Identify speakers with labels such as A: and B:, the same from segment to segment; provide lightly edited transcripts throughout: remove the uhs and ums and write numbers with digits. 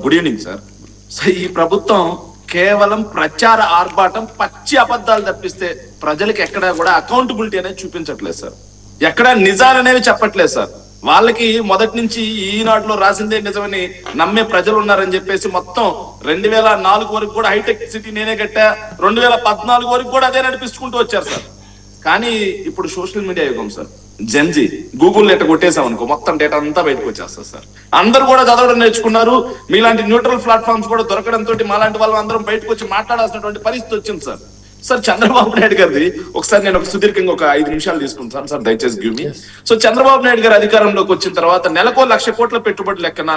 A: Good evening sir. So ఈ ప్రభుత్వం కేవలం ప్రచార ఆర్భాటం, పచ్చి అబద్ధాలు తప్పిస్తే ప్రజలకు ఎక్కడ కూడా అకౌంటబిలిటీ అనేది చూపించట్లేదు సార్. ఎక్కడ నిజాలు అనేవి చెప్పట్లేదు సార్. వాళ్ళకి మొదటి నుంచి ఈనాడులో రాసిందే నిజమని నమ్మే ప్రజలు ఉన్నారని చెప్పేసి మొత్తం 2004 వరకు కూడా హైటెక్ సిటీ నేనే కట్టా, 2014 వరకు కూడా అదే నడిపించుకుంటూ వచ్చారు సార్. కానీ ఇప్పుడు సోషల్ మీడియా యుగం సార్. జెన్జీ గూగుల్ ఎట్ట కొట్టేసాం అనుకో మొత్తం డేటా అంతా బయటకు వచ్చేస్తారు సార్. అందరు కూడా చదవడం నేర్చుకున్నారు. మీలాంటి న్యూట్రల్ ప్లాట్ఫామ్స్ కూడా దొరకడంతో మాలాంటి వాళ్ళు అందరం బయటకు వచ్చి మాట్లాడాల్సినటువంటి పరిస్థితి వచ్చింది సార్. సార్ చంద్రబాబు నాయుడు గారిది ఒకసారి నేను సుదీర్ఘంగా ఒక 5 నిమిషాలు తీసుకుంటాను సార్, దయచేసి give me. So Chandrababu Naidu గారు అధికారంలోకి వచ్చిన తర్వాత నెలకు 1,00,000 కోట్ల పెట్టుబడులు లెక్కన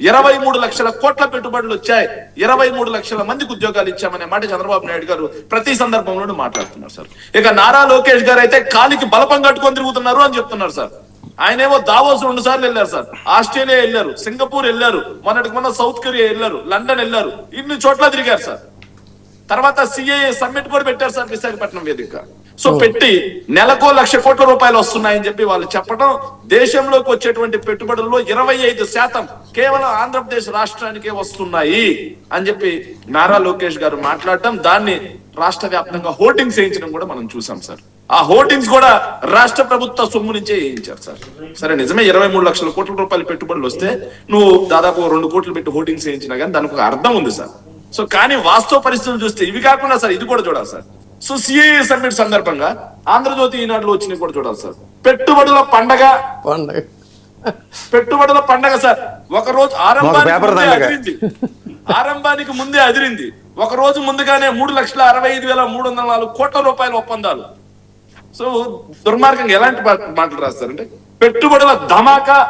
A: 23 లక్షల కోట్ల పెట్టుబడులు వచ్చాయి, 23 లక్షల మందికి ఉద్యోగాలు ఇచ్చామనే మాట చంద్రబాబు నాయుడు గారు ప్రతి సందర్భంలోనూ మాట్లాడుతున్నారు సార్. ఇక నారా లోకేష్ గారు అయితే కాలికి బలపం కట్టుకొని తిరుగుతున్నారు అని చెప్తున్నారు సార్. ఆయనేమో దావోస్ 2 సార్లు వెళ్ళారు సార్, ఆస్ట్రేలియా వెళ్ళారు, సింగపూర్ వెళ్ళారు, మొన్న సౌత్ కొరియా వెళ్ళారు, లండన్ వెళ్ళారు, ఇన్ని చోట్ల తిరిగారు సార్. తర్వాత సిఏఏ సమ్మిట్ కూడా పెట్టారు సార్ విశాఖపట్నం వేదిక. సో పెట్టి నెలకు 1,00,000 కోట్ల రూపాయలు వస్తున్నాయని చెప్పి వాళ్ళు చెప్పడం, దేశంలోకి వచ్చేటువంటి పెట్టుబడుల్లో 25% కేవలం ఆంధ్రప్రదేశ్ రాష్ట్రానికే వస్తున్నాయి అని చెప్పి నారా లోకేష్ గారు మాట్లాడటం, దాన్ని రాష్ట్ర వ్యాప్తంగా హోర్డింగ్స్ వేయించడం కూడా మనం చూసాం సార్. ఆ హోర్డింగ్స్ కూడా రాష్ట్ర ప్రభుత్వ సొమ్ము నుంచే వేయించారు సార్. సరే నిజమే 23 లక్షల కోట్ల రూపాయల పెట్టుబడులు వస్తే నువ్వు దాదాపు 2 కోట్లు పెట్టి హోర్డింగ్స్ వేయించినా కానీ దానికి ఒక అర్థం ఉంది సార్. సో కానీ వాస్తవ పరిస్థితులు చూస్తే ఇవి కాకుండా సార్ ఇది కూడా చూడాలి సార్. సో సిఏఏ సమ్మిట్ సందర్భంగా ఆంధ్రజ్యోతి ఈనాడులో వచ్చినవి కూడా చూడాలి సార్. పెట్టుబడుల పండగ సార్. ఒక రోజు ఆరంభానికి ముందే అదిరింది. ఒక రోజు ముందుగానే 3,65,304 కోట్ల రూపాయల ఒప్పందాలు. సో దుర్మార్గంగా ఎలాంటి మాటలు రాస్తారంటే పెట్టుబడుల ధమాకా.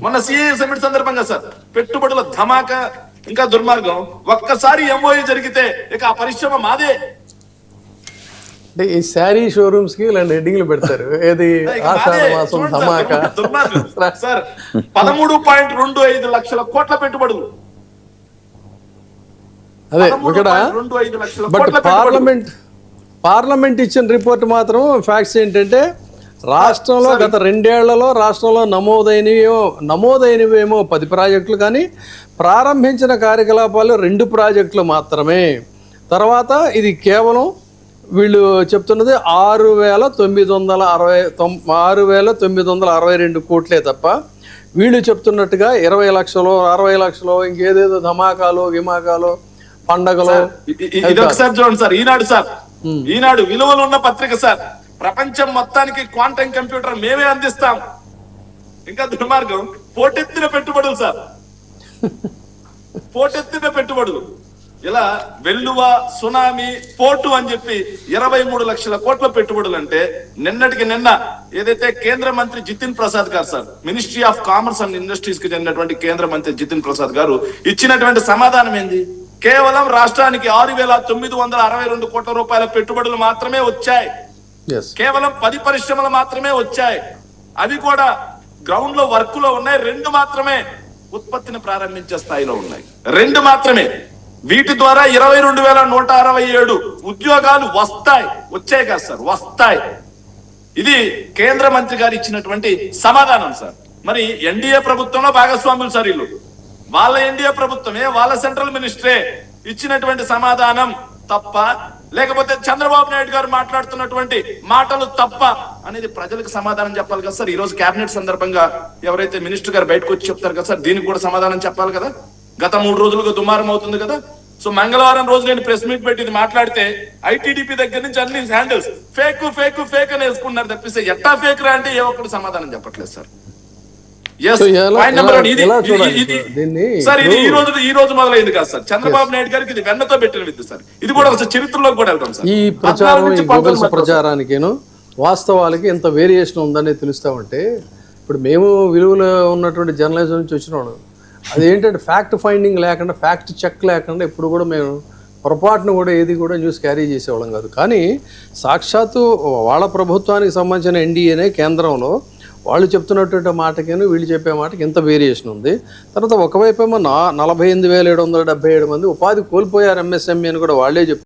A: మొన్న సిఏఏ సమ్మిట్ సందర్భంగా సార్ పెట్టుబడుల ధమాకా ఇంకా దుర్మార్గం. ఒక్కసారి ఎంఓఏ జరిగితే ఇక ఆ పరిశ్రమ మాదే.
B: అంటే ఈ శారీ షోరూమ్స్ కి ఇలాంటి హెడ్డింగ్లు పెడతారు. ఏది ధమాకా
A: సార్. 13.25 లక్షల కోట్ల పెట్టుబడులు.
B: అదే ఇక్కడ బట్ పార్లమెంట్ ఇచ్చిన రిపోర్ట్ మాత్రం ఫ్యాక్ట్స్ ఏంటంటే రాష్ట్రంలో గత 2 ఏళ్లలో రాష్ట్రంలో నమోదైనవేమో 10 ప్రాజెక్టులు, కానీ ప్రారంభించిన కార్యకలాపాలు 2 ప్రాజెక్టులు మాత్రమే. తర్వాత ఇది కేవలం వీళ్ళు చెప్తున్నది 6,962 కోట్లే తప్ప వీళ్ళు చెప్తున్నట్టుగా 20 లక్షలు 60 లక్షలు ఇంకేదేదో ధమాకాలు గిమాకాలు పండగలు.
A: ఇది ఒకసారి చూడండి సార్. ఈనాడు విలువలు ఉన్న పత్రిక సార్. ప్రపంచం మొత్తానికి క్వాంటమ్ కంప్యూటర్ మేమే అందిస్తాం. ఇంకా దుర్మార్గం పోటెత్తిన పెట్టుబడులు సార్. పోటెత్తిన పెట్టుబడులు ఇలా వెల్లువ, సునామీ, పోర్టు అని చెప్పి 23 లక్షల కోట్ల పెట్టుబడులు అంటే నిన్నటికి నిన్న ఏదైతే కేంద్ర మంత్రి జితిన్ ప్రసాద్ గారు sir, ministry of commerce and industries కి చెందినటువంటి కేంద్ర మంత్రి జితిన్ ప్రసాద్ గారు ఇచ్చినటువంటి సమాధానం ఏంది? కేవలం రాష్ట్రానికి 6,962 కోట్ల రూపాయల పెట్టుబడులు మాత్రమే వచ్చాయి. కేవలం 10 పరిశ్రమలు మాత్రమే వచ్చాయి. అవి కూడా గ్రౌండ్ లో వర్క్ లో ఉన్నాయి. 2 మాత్రమే ఉత్పత్తిని ప్రారంభించే స్థాయిలో ఉన్నాయి. 2 మాత్రమే. వీటి ద్వారా 22,167 ఉద్యోగాలు వచ్చాయి కదా సార్, వస్తాయి. ఇది కేంద్ర మంత్రి గారు ఇచ్చినటువంటి సమాధానం సార్. మరి ఎన్డీఏ ప్రభుత్వంలో భాగస్వాములు సార్ వీళ్ళు. వాళ్ళ ఎన్డీఏ ప్రభుత్వమే, వాళ్ళ సెంట్రల్ మినిస్టరే ఇచ్చినటువంటి సమాధానం తప్ప, లేకపోతే చంద్రబాబు నాయుడు గారు మాట్లాడుతున్నటువంటి మాటలు తప్ప అనేది ప్రజలకు సమాధానం చెప్పాలి కదా సార్. ఈ రోజు కేబినెట్ సందర్భంగా ఎవరైతే మినిస్టర్ గారు బయటకు వచ్చి చెప్తారు కదా సార్, దీనికి కూడా సమాధానం చెప్పాలి కదా. గత 3 రోజులుగా దుమారం అవుతుంది కదా. సో మంగళవారం రోజు నేను ప్రెస్ మీట్ పెట్టి మాట్లాడితే ఐటీడీపీ దగ్గర నుంచి అన్ని హ్యాండిల్స్ ఫేక్ అని వేసుకున్నారు తప్పిస్తే ఎట్టా ఫేక్ రా అంటే ఏ ఒక్కరు సమాధానం చెప్పట్లేదు సార్. ఈ రోజు మొదలైంది కాదు సార్. చంద్రబాబు నాయుడు గారికి ఇది వెన్నతో పెట్టిన విద్య సార్. ఇది కూడా ఒకసారి చరిత్రలోకి కూడా వెళ్తాం సార్.
B: ఈ ప్రచారానికి వాస్తవాలకి ఎంత వేరియేషన్ ఉందని తెలుస్తా ఉంటే, ఇప్పుడు మేము విలువలో ఉన్నటువంటి జర్నలిజం నుంచి వచ్చినాడు. అదేంటంటే ఫ్యాక్ట్ ఫైండింగ్ లేకుండా, ఫ్యాక్ట్ చెక్ లేకుండా ఇప్పుడు కూడా మేము పొరపాటును కూడా ఏది కూడా న్యూస్ క్యారీ చేసేవాళ్ళం కాదు. కానీ సాక్షాత్తు వాళ్ళ ప్రభుత్వానికి సంబంధించిన ఎన్డీఏనే కేంద్రంలో వాళ్ళు చెప్తున్నటువంటి మాటకేను వీళ్ళు చెప్పే మాటకి ఎంత వేరియేషన్ ఉంది. తర్వాత ఒకవైపు ఏమో 48,777 మంది ఉపాధి కోల్పోయారు ఎంఎస్ఎంఈ అని కూడా వాళ్ళే చెప్తారు.